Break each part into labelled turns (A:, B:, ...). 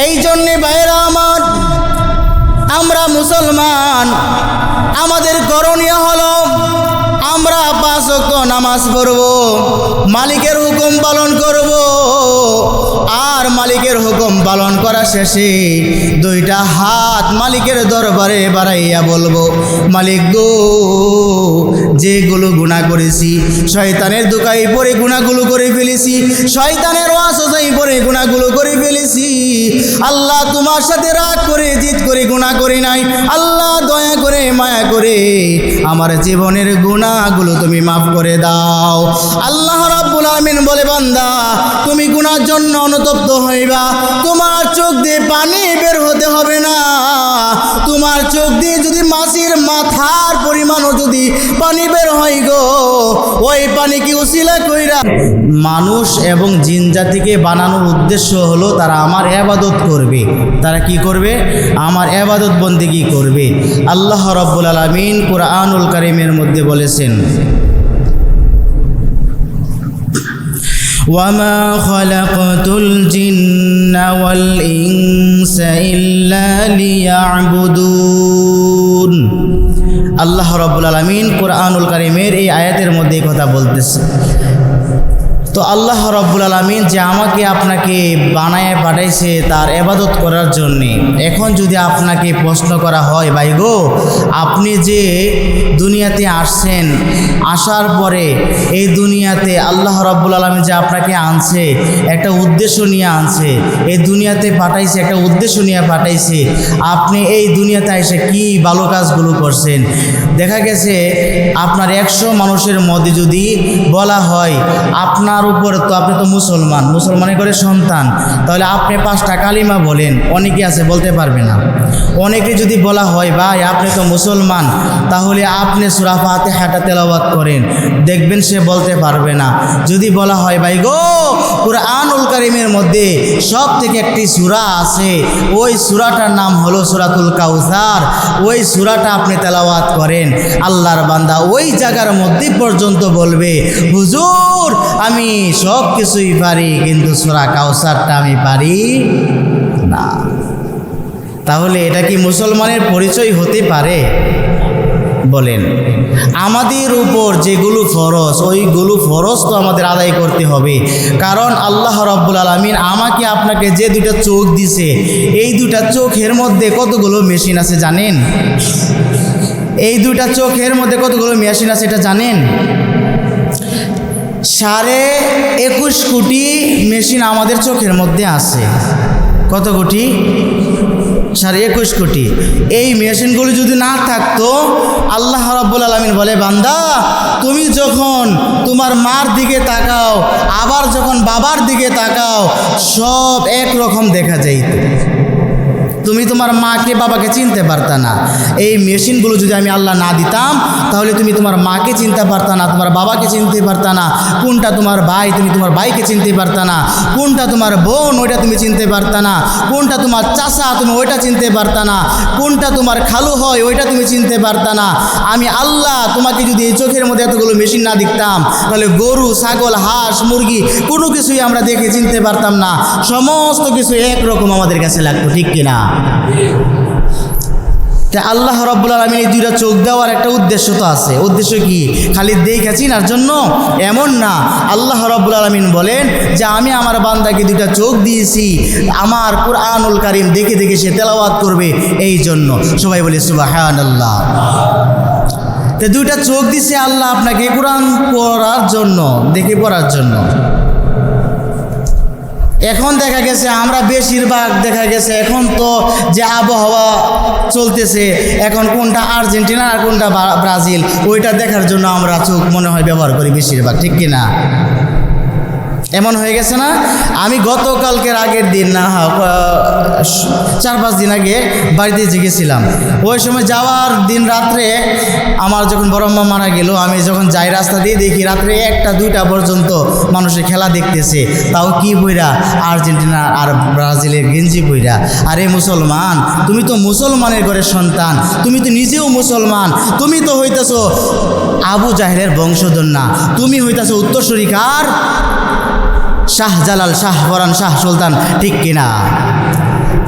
A: এই জন্যে ভাইরা আমার, আমরা মুসলমান, আমাদের করণীয় হলো আমরা 5 ওয়াক্ত নামাজ পড়ব, মালিকের হুকুম পালন করব, আর মালিকের হুকুম পালন করা শেষে 2টা হাত মালিকের দরবারে বাড়াইয়া বলবো, মালিক গো, যেগুলো গুনাহ করেছি, শয়তানের দোকাই পড়ে গুনাহগুলো করে ফেলেছি, শয়তানের ওয়াসওয়াসায় পড়ে গুনাহগুলো করে ফেলেছি। আল্লাহ, তোমার সাথে রাগ করে জিদ করে গুনাহ করি নাই। আল্লাহ, দয়া করে মায়া করে আমার জীবনের গুনাহগুলো তুমি মাফ করে দাও। আল্লাহ রাব্বুল আলামিন বলে, বান্দা, তুমি গুনার জন্য অনুতপ্ত হইবা, তোমার চোখ দিয়ে পানি বের হতে হবে না। তোমার চোখ দিয়ে যদি মাছির মাথার পরিমাণও যদি পানি বের হয় গো, ওই পানি কি উসিলা কইরা মানুষ এবং জিন জাতিকে বানানোর উদ্দেশ্য হলো তারা আমার ইবাদত করবে। তারা কি করবে? আমার ইবাদত বন্দেগী করবে। আল্লাহ রাব্বুল আলামিন কুরআনুল কারীমের মধ্যে বলেছেন, ওয়ামা খালাকতুল জিন্না ওয়াল ইনসা ইল্লা লিয়াবুদুন। আল্লাহ রাব্বুল আলামিন কুরআনুল কারীমের এই আয়াতের মধ্যে এই কথা বলতেছে। তো আল্লাহ রাব্বুল আলামিন যে আমাকে আপনাকে বানায় পাঠাইছে তার ইবাদত করার জন্যে। এখন যদি আপনাকে প্রশ্ন করা হয়, ভাই গো, আপনি যে দুনিয়াতে আসছেন, আসার পরে এই দুনিয়াতে আল্লাহ রাব্বুল আলামিন যে আপনাকে আনছে, একটা উদ্দেশ্য নিয়ে আনছে, এই দুনিয়াতে পাঠাইছে, একটা উদ্দেশ্য নিয়ে পাঠাইছে, আপনি এই দুনিয়াতে এসে কি ভালো কাজগুলো করছেন? দেখা গেছে আপনার 100 মানুষের মধ্যে যদি বলা হয় আপনার উপর, তো আপনি তো মুসলমানের করে সন্তান, তাহলে আপনি 5টা কালিমা বলেন, অনেকে আছে বলতে পারবে না। অনেকে যদি বলা হয়, ভাই আপনি তো মুসলমান, তাহলে আপনি সূরা ফাতিহাটা তেলাওয়াত করেন, দেখবেন সে বলতে পারবে না। যদি বলা হয়, ভাই গো, কুরআনুল কারীমের মধ্যে সব থেকে একটি সূরা আছে, ওই সূরাটার নাম হলো সূরাতুল কাউসার, ওই সূরাটা আপনি তেলাওয়াত করেন, আল্লাহর বান্দা ওই জায়গার মধ্যে পর্যন্ত বলবে, হুজুর আমি সব কিছুই পারি, কিন্তু সূরা কাউসারটা আমি পারি না। তাহলে এটা কি মুসলমানের পরিচয় হতে পারে? বলেন। আমাদের উপর যেগুলো ফরজ, ওইগুলো ফরজ তো আমাদের আদায় করতে হবে। কারণ আল্লাহ রাব্বুল আলামিন আমাকে আপনাকে যে 2টা চোখ দিছে, এই 2টা চোখের মধ্যে কতগুলো মেশিন আছে জানেন? এই 2টা চোখের মধ্যে কতগুলো মেশিন আছে এটা জানেন? 21.5 কোটি মেশিন আমাদের চোখের মধ্যে আছে। কত কোটি? 21.5 কোটি। এই মেশিনগুলো যদি না থাকতো, আল্লাহ রাব্বুল আলামিন বলে, বান্দা, তুমি যখন তোমার মার দিকে তাকাও, আবার যখন বাবার দিকে তাকাও, সব একরকম দেখা যাইত। তুমি তোমার মাকে বাবাকে চিনতে পারতা না। এই মেশিনগুলো যদি আমি আল্লাহ না দিতাম, তাহলে তুমি তোমার মাকে চিনতে পারতা না, তোমার বাবাকে চিনতে পারতা না, কোনটা তোমার ভাই তুমি তোমার ভাইকে চিনতে পারতা না, কোনটা তোমার বোন ওইটা তুমি চিনতে পারতা না, কোনটা তোমার চাচা তুমি ওইটা চিনতে পারতা না, কোনটা তোমার খালু হয় ওইটা তুমি চিনতে পারতা না। আমি আল্লাহ তোমাকে যদি এই চোখের মধ্যে এতগুলো মেশিন না দিতাম, তাহলে গরু, ছাগল, হাঁস, মুরগি কোনো কিছুই আমরা দেখে চিনতে পারতাম না। সমস্ত কিছু একরকম আমাদের কাছে লাগতো, ঠিক কিনা? তা আল্লাহ রাব্বুল আলামিন এই 2টা চোখ দেওয়ার একটা উদ্দেশ্য তো আছে। উদ্দেশ্য কি? খালি দেখা চিনার জন্য? এমন না। আল্লাহ রাব্বুল আলামিন বলেন যে আমি আমার বান্দাকে 2টা চোখ দিয়েছি, আমার কুরআনুল কারীম দেখে দেখে সে তেলাওয়াত করবে, এই জন্য। সবাই বলে সুবহানাল্লাহ। তো 2টা চোখ দিছে আল্লাহ আপনাকে কুরআন পড়ার জন্য, দেখে পড়ার জন্য। এখন দেখা গেছে আমরা বেশিরভাগ দেখা গেছে এখন তো যে আবহাওয়া চলতেছে, এখন কোনটা আর্জেন্টিনা আর কোনটা ব্রাজিল, ওইটা দেখার জন্য আমরা চোখ মনে হয় ব্যবহার করি বেশিরভাগ, ঠিক কিনা? এমন হয়ে গেছে না? আমি গতকালকের আগের দিন না 4-5 দিন আগে বাড়িতে গেছিলাম। ওই সময় যাওয়ার দিন রাত্রে আমার যখন বড় মা মারা গেল, আমি যখন যাই রাস্তা দিয়ে দেখি রাত্রে 1টা-2টা পর্যন্ত মানুষের খেলা দেখতেছে, তাও কি বইরা? আর্জেন্টিনা আর ব্রাজিলের গেঞ্জি বইরা। আরে মুসলমান, তুমি তো মুসলমানের ঘরের সন্তান, তুমি তো নিজেও মুসলমান, তুমি তো হইতেছ আবু জাহেলের বংশধর না, তুমি হইতেছ উত্তরসূরিকার শাহজালাল, শাহ পরান, শাহ সুলতান, ঠিক কিনা?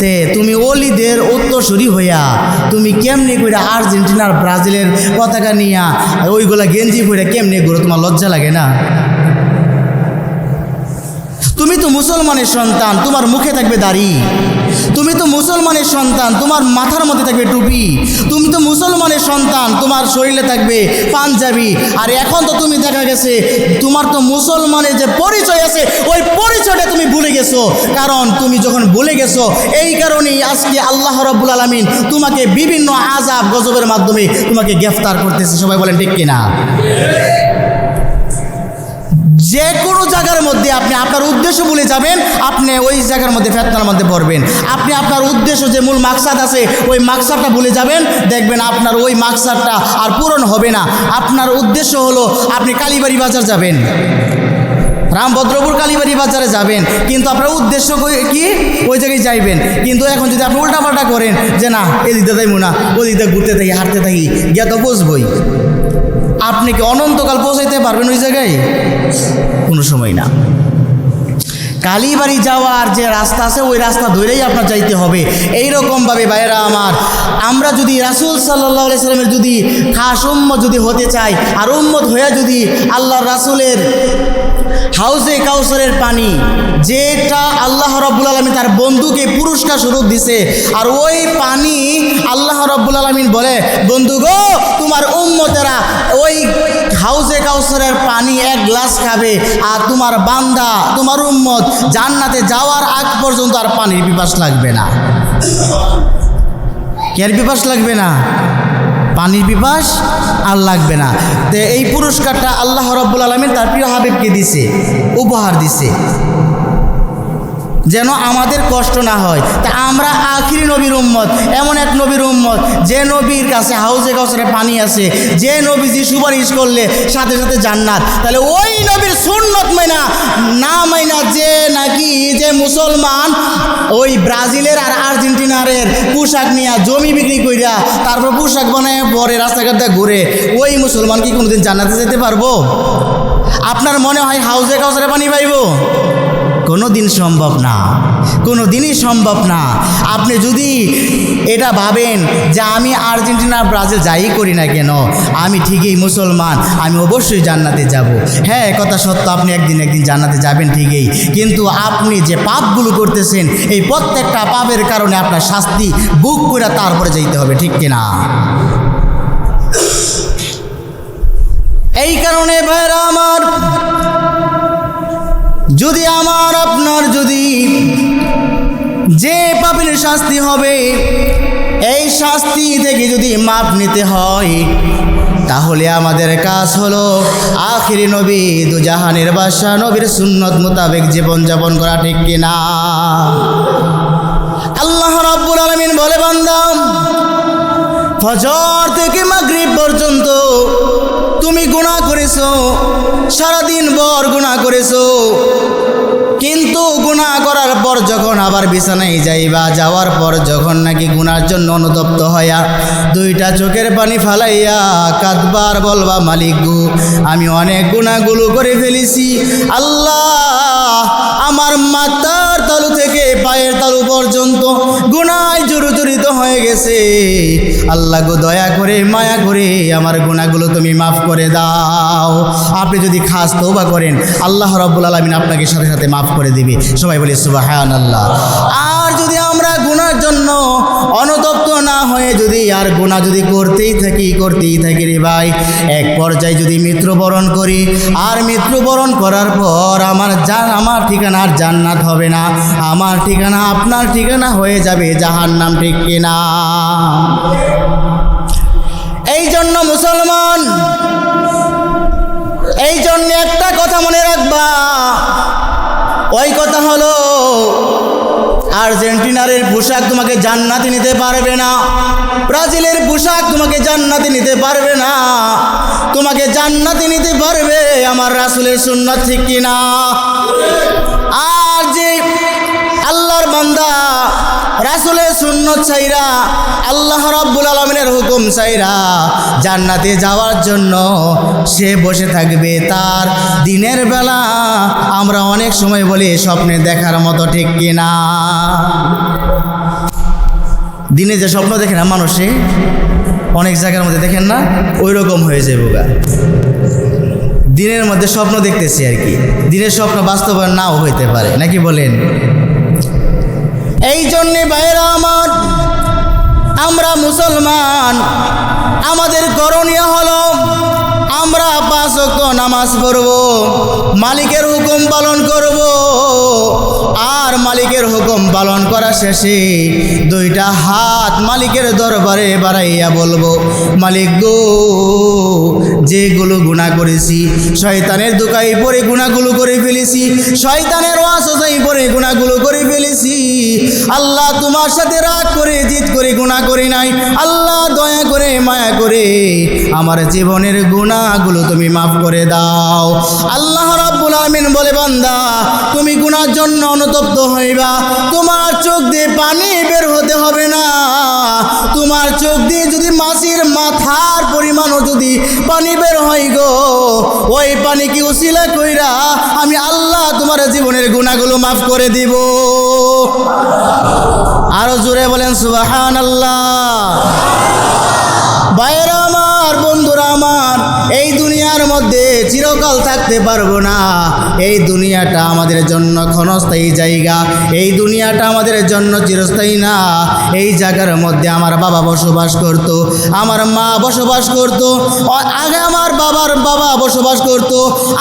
A: তে তুমি ওলিদের উত্তরসূরি হইয়া তুমি কেমনি করে আর্জেন্টিনার ব্রাজিলের পতাকা নিয়া ওইগুলা গেঞ্জি পরে কেমনি ঘুরো? তোমার লজ্জা লাগে না? তুমি তো মুসলমানের সন্তান, তোমার মুখে থাকবে দাড়ি। তুমি তো মুসলমানের সন্তান, তোমার মাথার মধ্যে থাকবে টুপি। তুমি তো মুসলমানের সন্তান, তোমার শরীরে থাকবে পাঞ্জাবি। আর এখন তো তুমি দেখা গেছে তোমার তো মুসলমানের যে পরিচয় আছে ওই পরিচয়টা তুমি ভুলে গেছো। কারণ তুমি যখন ভুলে গেছো এই কারণেই আজকে আল্লাহ রাব্বুল আলামিন তোমাকে বিভিন্ন আযাব গজবের মাধ্যমে তোমাকে গ্রেফতার করতেছে। সবাই বলেন ঠিক কিনা? যে কোনো জায়গার মধ্যে আপনি আপনার উদ্দেশ্য ভুলে যাবেন, আপনি ওই জায়গার মধ্যে ফিতনার মধ্যে পড়বেন। আপনি আপনার উদ্দেশ্য যে মূল মাকসাদ আছে ওই মাকসাদটা ভুলে যাবেন, দেখবেন আপনার ওই মাকসাদটা আর পূরণ হবে না। আপনার উদ্দেশ্য হলো আপনি কালীবাড়ি বাজার যাবেন, রামভদ্রপুর কালীবাড়ি বাজারে যাবেন, কিন্তু আপনার উদ্দেশ্য কি? ওই জায়গায় যাইবেন। কিন্তু এখন যদি আপনি উল্টাপাল্টা করেন যে না এদিকটা যাইব না, ওদিকটা ঘুরতে থাকি হাঁটতে থাকি, গিয়া তো বসবই, আপনি কি অনন্তকাল পৌঁছাইতে পারবেন ওই জায়গায়? কোনো সময় না। কালীবাড়ি যাওয়ার যে রাস্তা আছে ওই রাস্তা ধরেই আপনার যাইতে হবে। এইরকমভাবে ভাইয়েরা আমার, আমরা যদি রাসূল সাল্লাল্লাহু আলাইহি সাল্লামের যদি খাস উম্মত যদি হতে চাই, আর উম্মত হয়ে যদি আল্লাহর রাসূলের হাউজে কাউসারের পানি যেটা আল্লাহ রাব্বুল আলামিন তার বন্ধুকে পুরস্কার স্বরূপ দিছে, আর ওই পানি আল্লাহ রাব্বুল আলামিন বলে বন্ধু গো তোমার উম্মতেরা ওই হাউজে কাউসারের পানি এক গ্লাস খাবে, আর তোমার বান্দা তোমার উম্মত জান্নাতে যাওয়ার আগ পর্যন্ত আর পানির পিপাস লাগবে না। কের পিপাস লাগবে না? পানির পিপাস আর লাগবে না। তো এই পুরস্কারটা আল্লাহ রাব্বুল আলামিন তার প্রিয় হাবিবকে দিছে, উপহার দিছে, যেন আমাদের কষ্ট না হয়। তা আমরা আখিরি নবীর উম্মত, এমন এক নবীর উম্মত যে নবীর কাছে হাউজে কাউসারে পানি আছে, যে নবীজি সুপারিশ করলে সাথে সাথে জান্নাত। তাহলে ওই নবীর সুন্নত মাইনা না মাইনা যে নাকি যে মুসলমান ওই ব্রাজিলের আর আর্জেন্টিনারের পোশাক নিয়ে জমি বিক্রি কইরা তারপর পোশাক বানায় পরে রাস্তাঘাটে ঘুরে, ওই মুসলমান কি কোনোদিন জান্নাতে যেতে পারবো? আপনার মনে হয় হাউজে কাউসারে পানি পাইব? কোনো দিন সম্ভব না, কোনো দিনই সম্ভব না। আপনি যদি এটা ভাবেন যে আমি আর্জেন্টিনা ব্রাজিল যাই করি না কেন আমি ঠিকই মুসলমান, আমি অবশ্যই জান্নাতে যাব। হ্যাঁ কথা সত্য, আপনি একদিন জান্নাতে যাবেন ঠিকই, কিন্তু আপনি যে পাপগুলো করতেছেন এই প্রত্যেকটা পাপের কারণে আপনার শাস্তি বুক করে তারপরে যাইতে হবে, ঠিক কিনা? এই কারণে ভাইরা আমার, যদি আমার আপনার যদি যে পাপের শাস্তি হবে এই শাস্তি থেকে যদি মাপ নিতে হয়, তাহলে আমাদের কাজ হলো আখিরি নবী দুজাহানের বাদশা নবীর সুন্নত মোতাবেক জীবনযাপন করা, ঠিক কিনা? আল্লাহ রাব্বুল আলামিন বলে বান্দা ফজর থেকে মাগরিব পর্যন্ত তুমি গুনাহ করেছো, সারাদিন ভর গুনাহ করেছো, কিন্তু গুনাহ করার পর যখন আবার বিছানায় যাইবা, যাওয়ার পর যখন নাকি গুনার জন্য অনুতপ্ত হইয়া দুইটা চোখের পানি ফালাইয়া কাঁদবার বলবা মালিক গো আমি অনেক গুনাহগুলো করে ফেলেছি, আল্লাহ আমার মাথার তালু থেকে পায়ের তালু পর্যন্ত গুনায় জর্জরিত হয়ে গেছে, আল্লাহ গো দয়া করে মায়া করে আমার গুনাহগুলো তুমি মাফ করে দাও। আপনি যদি খাস তওবা করেন আল্লাহ রাব্বুল আলামিন আপনাকে সাথে সাথে মাফ করে দিবে। সবাই বলি সুবহানাল্লাহ। আর যদি আমরা গুনার জন্য অনুতপ্ত না হয়ে যদি আর গুনাহ যদি করতেই থাকি রে ভাই, এক পর্যায়ে যদি মৃত্যুবরণ করি, আর মৃত্যুবরণ করার পর আমার ঠিকানা আর জান্নাত হবে না, আমার ঠিকানা আপনার ঠিকানা হয়ে যাবে জাহান্নাম, ঠিক কিনা? এই জন্য মুসলমান, এই জন্য একটা কথা মনে রাখবা, ওই কথা হলো আর্জেন্টিনারের পোশাক তোমাকে জান্নাতে নিতে পারবে না, ব্রাজিলের পোশাক তোমাকে জান্নাতে নিতে পারবে না, তোমাকে জান্নাতে নিতে পারবে আমার রাসূলের সুন্নাত, ঠিক কিনা? আর যে আল্লাহর বান্দা রাসূলের সুন্নাত চাইরা আল্লাহ রাব্বুল আলামিনের হুকুম চাইরা জান্নাতে যাওয়ার জন্য সে বসে থাকবে, তার দিনের বেলা আমরা অনেক সময় বলি স্বপ্নে দেখার মতো, ঠিক কিনা? দিনে যে স্বপ্ন দেখে না মানুষে, অনেক জায়গার মধ্যে দেখেন না, ওই রকম হয়ে যায় বোগা। দিনের মধ্যে স্বপ্ন দেখতেছি আর কি, দিনের স্বপ্ন বাস্তবায়ন নাও হইতে পারে, নাকি বলেন? এই জন্যে ভাইয়েরা আমার, আমরা মুসলমান, আমাদের করণীয় হলো আমরা 5 ওয়াক্ত নামাজ পড়ব, মালিকের হুকুম পালন করব, আর মালিকের হুকুম পালন করা শেষে 2টা হাত মালিকের দরবারে বাড়াইয়া বলবো, মালিক গো, যেগুলো গুনাহ করেছি, শয়তানের দোকাই পরে গুনাহগুলো করে ফেলেছি, শয়তানের ওয়াসওয়াসায় পরে গুনাহগুলো করে ফেলেছি। আল্লাহ তোমার সাথে রাগ করে জিদ করে গুনাহ করি নাই। আল্লাহ দয়া করে মায়া করে আমার জীবনের গুনাহগুলো তুমি মাফ করে দাও। আল্লাহ রাব্বুল আলামিন বলে, বান্দা তুমি গুনার জন্য অনুতপ্ত হইবা, তোমার চোখ দিয়ে পানি বের হতে হবে না। তোমার চোখ দিয়ে যদি মাছির মাথার পরিমাণও যদি পানি বের হয় গো, ওই পানি কি উসিলা কইরা আমি আল্লাহ তোমার জীবনের গুনাহগুলো মাফ করে দিব। আরো জোরে বলেন সুবহানাল্লাহ। ভাইয়েরা আমার, বন্ধুরা আমার, এই দুনিয়ার মধ্যে চিরকাল থাকতে পারবো না। এই দুনিয়াটা আমাদের জন্য ক্ষণস্থায়ী জায়গা, এই দুনিয়াটা আমাদের জন্য চিরস্থায়ী না। এই জায়গার মধ্যে আমার বাবা বসবাস করত, আমার মা বসবাস করত, আগে আমার বাবার বাবা বসবাস করত,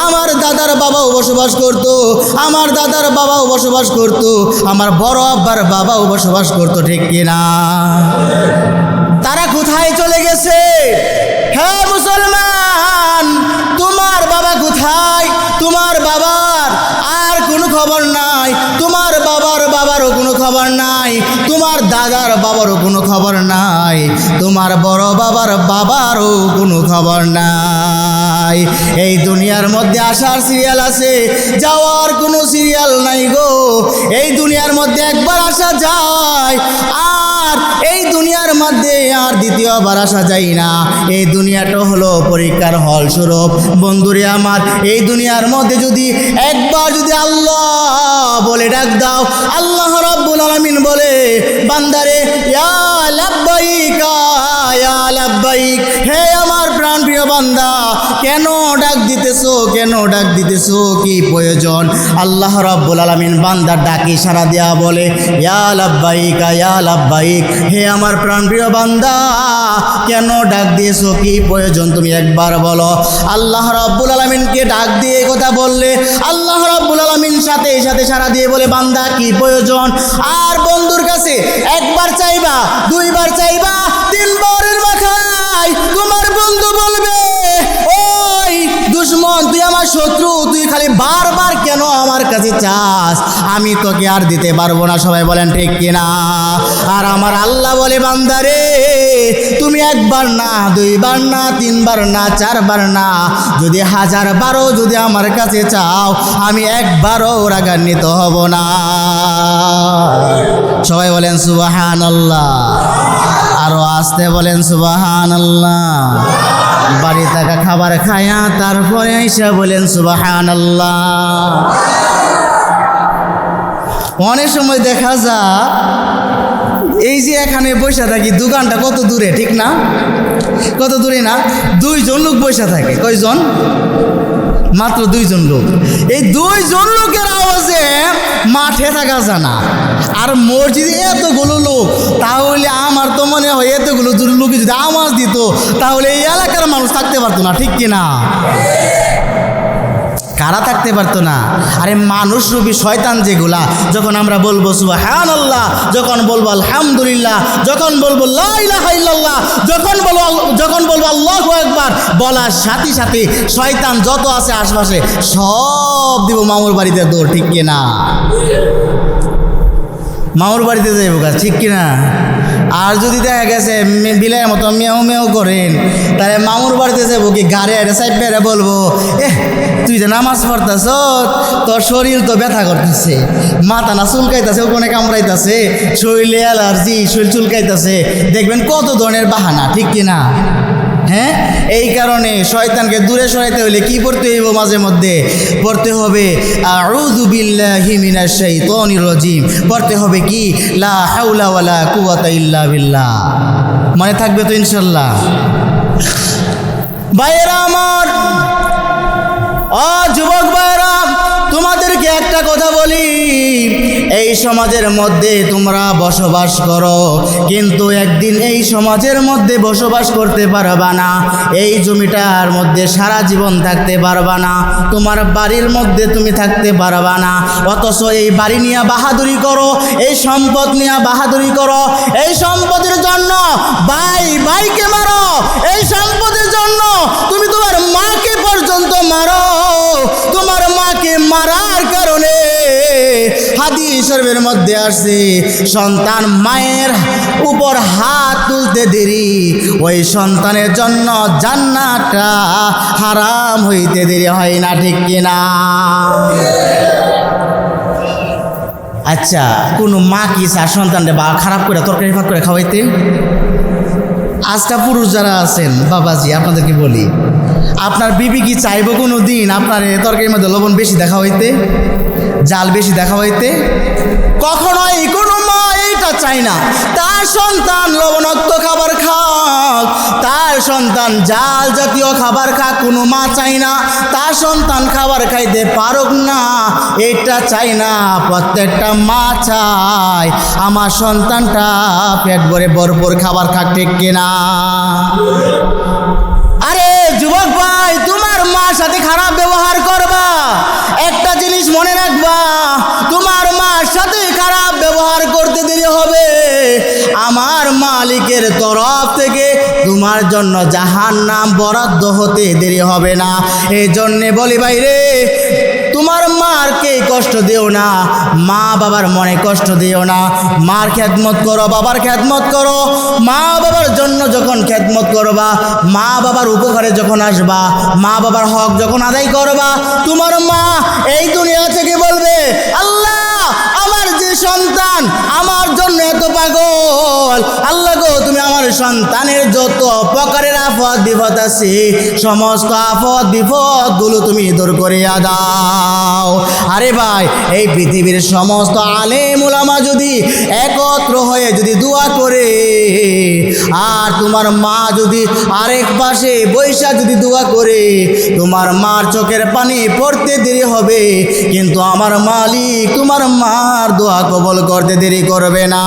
A: আমার দাদার বাবাও বসবাস করত, আমার দাদার বাবাও বসবাস করত, আমার বড় আব্বার বাবাও বসবাস করত, ঠিক কিনা? তারা কোথায় চলে গেছে? হ্যাঁ মুসলমান, তোমার বাবা কোথায়? তোমার বাবার আর কোনো খবর নাই, তোমার বাবার বাবারও কোনো খবর নাই, তোমার দাদার বাবারও কোনো খবর নাই, তোমার বড় বাবার বাবারও কোনো খবর নাই। এই দুনিয়ার মধ্যে আসার সিরিয়াল আছে, যাওয়ার কোনো সিরিয়াল নাই গো। এই দুনিয়ার মধ্যে একবার আসা যায়, আর এই দুনিয়ার মধ্যে আর দ্বিতীয়বার আসা যায় না। এই দুনিয়াটা হলো পরীক্ষার হল স্বরূপ। বন্ধুরে আমার, এই দুনিয়ার মধ্যে যদি একবার যদি আল্লাহ বলে ডাক দাও, আল্লাহ রাব্বুল আলামিন বলে, বান্দারে ইয়া লাব্বাইকা ইয়া লাব্বাইক, হে আমার প্রাণ প্রিয় বান্দা, কেন ডাক দিতেছো, কেন ডাক দিতেছো, কি প্রয়োজন? আল্লাহ রাব্বুল আলামিন বান্দার ডাকে সাড়া দেয়া বলে, ইয়া লাব্বাইকা ইয়া লাব্বাইক, হে আমার প্রাণ প্রিয় বান্দা, কেন ডাক দিয়েছো, কি প্রয়োজন তুমি একবার বলো। আল্লাহ রাব্বুল আলামিনকে ডাক দিয়ে কথা বললে আল্লাহ রাব্বুল আলামিন সাথে সাথে সাড়া দিয়ে বলে, বান্দা কি প্রয়োজন? আর বন্ধুর কাছে একবার চাইবা, 2বার চাইবা, 3বারের মাথায় তোমার বন্ধু বলবে, ওই দুশমন, তুই আমার শত্রু, তুই খালি বারবার কেন আমার কাছে চাস? আমি তোকে আর দিতে পারবো না। সবাই বলেন ঠিক কিনা? আর আমার আল্লাহ বলে, বান্দারে তুমি 1বার না, 2বার না, 3বার না, 4বার না, যদি 1000বারও যদি আমার কাছে চাও, আমি একবারও রাগান্বিত হব না। সবাই বলেন সুবহানাল্লাহ। আরো আসতে বলেন সুবহানাল্লাহ। বাড়ি থাকা খাবার খায়া তারপরে এসে বলেন সুবহানাল্লাহ। অনেক সময় দেখা যায় এই যে এখানে বসে থাকি, দোকানটা কত দূরে, ঠিক না? কত দূরে না? 2জন লোক বসে থাকে। কয়জন? মাত্র 2জন লোক। এই 2জন লোকের আওয়াজে মাঠে থাকা যায় না। আর মসজিদে এতগুলো লোক, তাহলে আমার তো মনে হয় এতগুলো লোকে যদি আওয়াজ দিত, তাহলে এই এলাকার মানুষ থাকতে পারতো না, ঠিক কিনা? কারা থাকতে পারতো না? আরে মানুষ রূপী শয়তান যেগুলা, যখন আমরা বলবো সুবহানাল্লাহ, যখন বলবো আলহামদুলিল্লাহ, যখন বলবো লা ইলাহা ইল্লাল্লাহ, যখন বলবো আল্লাহু আকবার, বলার সাথে সাথে শয়তান যত আছে আশপাশে সব দিব মামুর বাড়িতে দৌড়, ঠিক কিনা? মামুর বাড়িতে যাইব গা, ঠিক কিনা? আর যদি দেখা গেছে বিলাইয়ের মতো মেও মেও করেন, তাহলে মামুর বাড়িতে যাবো কি গাড়ি আরে সাইড পেরে বলবো, তুই যে নামাজ পড়তেছ, তোর শরীর তো ব্যথা করতেছে, মাথা না চুলকাইতেছে, ওখানে কামড়াইতেছে, শরীরে অ্যালার্জি, শরীর চুলকাইতেছে, দেখবেন কত ধরনের বাহানা, ঠিক কিনা? হ্যাঁ, এই কারণে শয়তানকে দূরে সরাইতে হলে কি পড়তে হইব? মাঝে মধ্যে পড়তে হবে আউযু বিল্লাহি মিনাশ শাইতানির রাজিম, পড়তে হবে কি লা হাওলা ওয়ালা কুওয়াতা ইল্লা বিল্লাহ। মনে থাকবে তো ইনশাআল্লাহ? ভাইয়েরা আমার, যুবক ভাইয়েরা, তোমাদেরকে একটা কথা বলি, এই সমাজের মধ্যে তোমরা বসবাস করো, কিন্তু একদিন এই সমাজের মধ্যে বসবাস করতে পারবা না, এই জমিটার মধ্যে সারা জীবন থাকতে পারবা না, তোমার বাড়ির মধ্যে তুমি থাকতে পারবা না, অথচ এই বাড়ি নিয়ে বাহাদুরি করো, এই সম্পদ নিয়ে বাহাদুরি করো, এই সম্পদের জন্য ভাইকে মারো, এই সম্পদের জন্য তুমি তোমার মাকে পর্যন্ত মারো। তোমার মাকে মারার কারণে হাদিস শরীফের মধ্যে আসছে, সন্তান মায়ের উপর হাত তুলতে দেরি, ওই সন্তানের জন্য জান্নাতটা হারাম হইতে দেরি হয় না, ঠিক কিনা? আচ্ছা, কোনো মা কি চার সন্তানটা বা খারাপ করে তরকারি ভাত করে খাওয়াইতে? আজকা পুরুষ যারা আছেন বাবাজি, আপনাদেরকে বলি, আপনার বিবি কি চাইব কোনো দিন আপনার তরকারির মধ্যে লবণ বেশি দেখা হইতে, জাল বেশি দেখা হইতে? কখনোই কোনো মা এইটা চায় না তার সন্তান লবণাক্ত খাবার খাক, তার সন্তান জাল জাতীয় খাবার খাক, কোনো মা চায় না তার সন্তান খাবার খাইতে পারুক না, এটা চায় না। প্রত্যেকটা মা চায় আমার সন্তানটা পেট ভরে ভরপুর খাবার খাক, ঠিক কিনা? আরে যুবক ভাই, তোমার মার সাথে খারাপ ব্যবহার করবা, একটা জিনিস মনে রাখবা, তোমার মার সাথে খারাপ ব্যবহার করতে দেরি হবে, আমার মালিকের তরফ থেকে তোমার জন্য জাহান্নাম বরাদ্দ হতে দেরি হবে না। এই জন্যে বলি ভাই রে, তোমার মারকে কষ্ট দিও না, মা বাবার মনে কষ্ট দিও না, মার খেদমত করো, বাবার খেদমত করো। মা বাবার জন্য যখন খেদমত করবা, মা বাবার উপকারে যখন আসবা, মা বাবার হক যখন আদায় করবা, তোমার মা এই দুনিয়া থেকে বলবে, আল্লাহ আমার যে সন্তান আমার জন্য এত পাগল, আল্লাহ গো তুমি আমার সন্তানের যত প্রকারের আফত বিপদ আছে সমস্ত আফত বিপদগুলো তুমি দূর করিয়া দাও। আরে ভাই, এই পৃথিবীর সমস্ত আলেম উলামা যদি একত্র হয়ে যদি দোয়া করে, আর তোমার মা যদি আরেক পাশে বৈশা যদি দোয়া করে, তোমার মার চোখের পানি পড়তে দেরি হবে, কিন্তু আমার মালিক তোমার মার দোয়া কবুল করতে দেরি করবে না।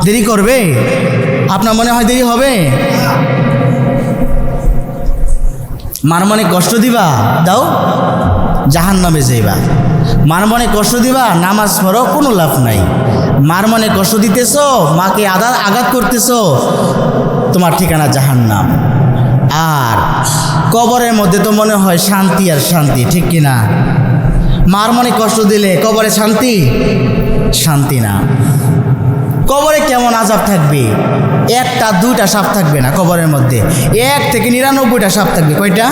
A: দেরি করবে? আপনার মনে হয় দেরি হবে? মার মনে কষ্ট দিবা, দাও জাহান্নামে যাইবা। মার মনে কষ্ট দিবা, নামাজ পড়ো, কোনো লাভ নাই। মার মনে কষ্ট দিতেছ, মাকে আঘাত করতেছ, তোমার ঠিকানা জাহান্নাম। আর কবরের মধ্যে তো মনে হয় শান্তি আর শান্তি, ঠিক কিনা? মার মনে কষ্ট দিলে কবরে শান্তি? শান্তি না। কবরে কেমন আযাব থাকবে? একটা দুইটা সাপ থাকবে না কবরের মধ্যে, 1 থেকে 99টা সাপ থাকবে। কয়টা?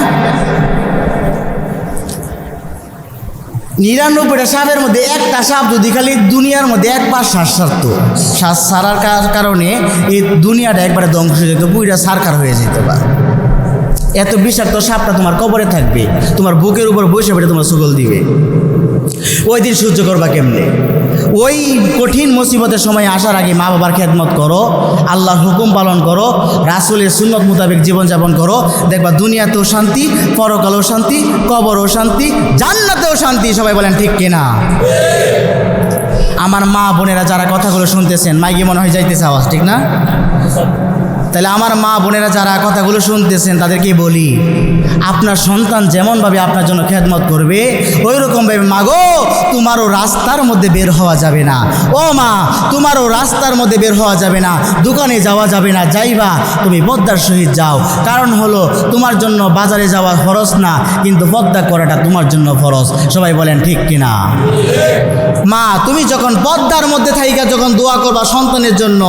A: 99টা সাপের মধ্যে একটা সাপ যদি খালি দুনিয়ার মধ্যে একবার শ্বাস ছাড়ত, শ্বাস ছাড়ার কারণে এই দুনিয়াটা একবারে ধ্বংস হয়ে যেত, পুইটা সারকার হয়ে যেত। বা এত বিষাক্ত সাপটা তোমার কবরে থাকবে, তোমার বুকের উপর বসে পড়ে তোমার সুগল দিবে। ওই দিন সহ্য করবা কেমনে? ওই কঠিন মুসিবতের সময় আসার আগে মা বাবার খেদমত করো, আল্লাহর হুকুম পালন করো, রাসূলের সুন্নত মোতাবেক জীবনযাপন করো, দেখবা দুনিয়াতেও শান্তি, পরকালেও শান্তি, কবরও শান্তি, জান্নাতেও শান্তি। সবাই বলেন ঠিক কিনা? আমার মা বোনেরা যারা কথাগুলো শুনতেছেন, মাইকে মনে হয় যাইতেছে আওয়াজ, ঠিক না? তাহলে আমার মা বোনেরা যারা কথাগুলো শুনতেছেন তাদেরকে বলি, আপনার সন্তান যেমনভাবে আপনার জন্য খেদমত করবে, ওই রকমভাবে মাগো তোমারও রাস্তার মধ্যে বের হওয়া যাবে না। ও মা, তোমারও রাস্তার মধ্যে বের হওয়া যাবে না, দোকানে যাওয়া যাবে না, যাইবা তুমি পর্দার সহিত যাও। কারণ হলো তোমার জন্য বাজারে যাওয়া ফরজ না, কিন্তু পর্দা করাটা তোমার জন্য ফরজ। সবাই বলেন ঠিক কিনা? মা, তুমি যখন পর্দার মধ্যে থাইকা যখন দোয়া করবা সন্তানের জন্য,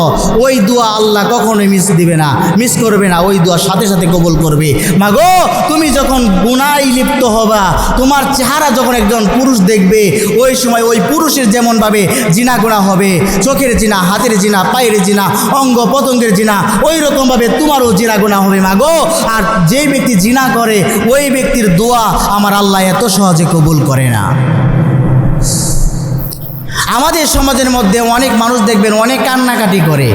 A: ওই দোয়া আল্লাহ কখনোই মিস দিবে দিবে না, মিস করবে না, ওই দোয়া সাথে সাথে কবুল করবে। মাগো তুমি যখন গুনায় লিপ্ত হবা, তোমার চেহারা যখন একজন পুরুষ দেখবে, ওই সময় ওই পুরুষের যেমনভাবে জিনা গুনাহ হবে, চোখের জিনা, হাতের জিনা, পায়ের জিনা, অঙ্গ পতঙ্গের জিনা, ওই রকমভাবে তোমারও জিনা গুনাহ হবে মাগো। আর যেই ব্যক্তি জিনা করে ওই ব্যক্তির দোয়া আমার আল্লাহ এত সহজে কবুল করে না। আমাদের সমাজের মধ্যে অনেক মানুষ দেখবেন অনেক কান্নাকাটি করে,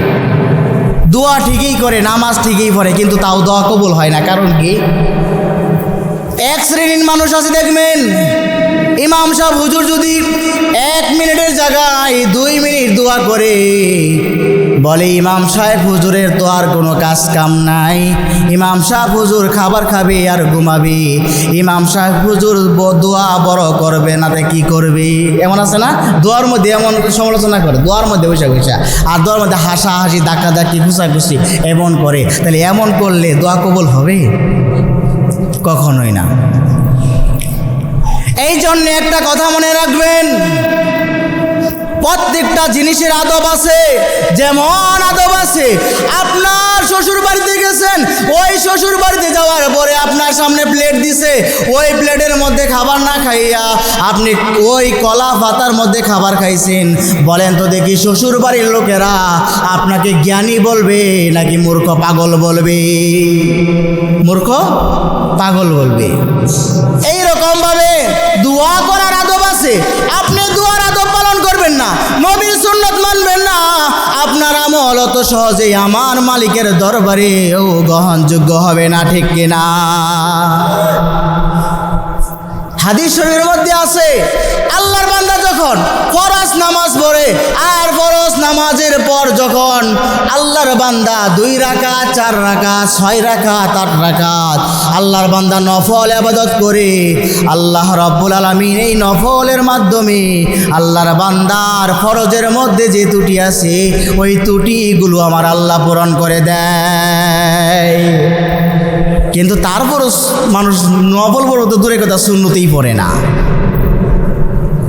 A: দোয়া ঠিকই করে, নামাজ ঠিকই পড়ে, কিন্তু তাও দোয়া কবুল হয় না। কারণ কি? এক শ্রেণীর মানুষ আছে দেখবেন, ইমাম সাহেব হুজুর যদি 1 মিনিটের জায়গায় 2 মিনিট দোয়া করে, বলে ইমাম সাহেব হুজুরের তো আর কোনো কাজ কাম নাই, ইমাম সাহেব হুজুর খাবার খাবে আর ঘুমাবে, ইমাম সাহেব হুজুর দোয়া বড় করবে না, তা কি করবে? এমন আছে না? দোয়ার মধ্যে এমন সমালোচনা করে, দোয়ার মধ্যে বৈশা বৈশা, আর দোয়ার মধ্যে হাসাহাসি, ধাক্কাধাক্কি, ঘুষাঘুষি এমন করে। তাহলে এমন করলে দোয়া কবুল হবে? কখনোই না। এই জন্য একটা কথা মনে রাখবেন, প্রত্যেকটা জিনিসের আদব আছে। যেমন আদব আছে, আপনার শ্বশুর বাড়িতে গেছেন, ওই শ্বশুর বাড়িতে যাওয়ার পরে আপনার সামনে প্লেট দিছে, ওই প্লেটের মধ্যে খাবার না খাইয়া আপনি ওই কলা পাতার মধ্যে খাবার খাইছেন। বলেন তো দেখি, শ্বশুর বাড়ির লোকেরা আপনাকে জ্ঞানী বলবে নাকি মূর্খ পাগল বলবে? মূর্খ পাগল বলবে। এইরকম ভাবে দোয়া করার আদব আছে। আপনি দোয়ার আদব পালন করবেন না, নবীর সুন্নাত মানবেন না, আপনার আমল অত সহজেই আমার মালিকের দরবারে ও গ্রহণযোগ্য হবে না, ঠিক কিনা? হাদিস শরীফের মধ্যে আছে, আল্লাহর বান্দা যখন ফরজ নামাজ পড়ে, আর ফরজ নামাজের পর যখন আল্লাহর বান্দা 2 রাকাত, 4 রাকাত, 6 রাকাত, 8 রাকাত আল্লাহর বান্দা নফল ইবাদত করে, আল্লাহ রাব্বুল আলামিন এই নফলের মাধ্যমে আল্লাহর বান্দার ফরজের মধ্যে যে ত্রুটি আছে, ওই ত্রুটিগুলো আমার আল্লাহ পূরণ করে দেয়। কিন্তু তারপরও মানুষ নফল পড়ো তো দূরে কথা, সুন্নতেই পড়ে না।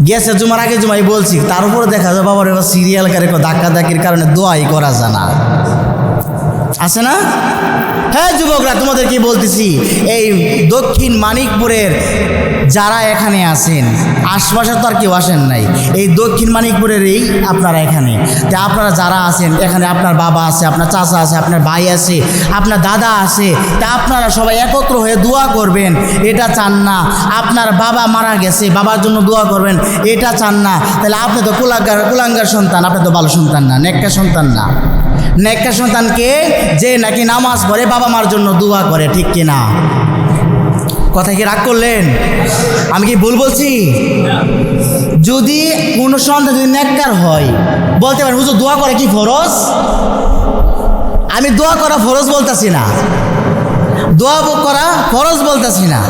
A: গেছে জুমার আগে জুমাই বলছি, তার উপরে দেখা যায় বাবার এবার সিরিয়াল কারে ধাক্কাধাক্কির কারণে দোয়াই করা যায় না। আছে না? হ্যাঁ যুবকরা, তোমাদের কি বলতেছি, এই দক্ষিণ মানিকপুরের যারা এখানে আছেন, আশপাশে তো আর কেউ আসেন নাই, এই দক্ষিণ মানিকপুরেরই আপনারা এখানে, তা আপনারা যারা আছেন এখানে, আপনার বাবা আছে, আপনার চাচা আছে, আপনার ভাই আছে, আপনার দাদা আছে, তা আপনারা সবাই একত্র হয়ে দোয়া করবেন। এটা চান না আপনার বাবা মারা গেছে, বাবার জন্য দোয়া করবেন, এটা চান না, তাহলে আপনি তো কুলাঙ্গার সন্তান, আপনি তো ভালো সন্তান না, নেককার সন্তান না। নেককার সন্তানকে যে নাকি নামাজ পড়ে, বাবা মার জন্য দোয়া করে, ঠিক কিনা? কথা কি রাগ করলেন? আমি কি ভুল বলছি? যদি কোনো সন্তান যদি নেককার হয়, বলতে পারেন হুজুর দোয়া করে কি ফরজ? আমি দোয়া করা ফরজ বলতেছি না, দোয়া করা ফরজ বলতেছি না,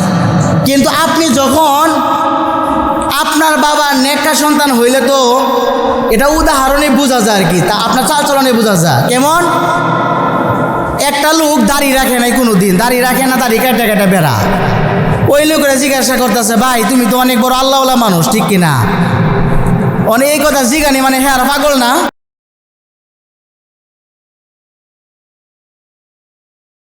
A: কিন্তু আপনি যখন আপনার বাবা নেককার সন্তান হইলে তো এটা উদাহরণে বোঝা যায় আর কি, তা আপনার চালচলনে বোঝা যায়। কেমন? একটা লোক দাড়ি রাখে নাই কোনো দিন, দাড়ি রাখে না, দাড়ি কাটা কাটা বেড়া, ওই লোকেরা জিজ্ঞাসা করতেছে, ভাই তুমি তো অনেক বড় আল্লাহওয়ালা মানুষ, ঠিক কিনা? অনেক কথা জিজ্ঞানি, মানে হ্যাঁ পাগল না?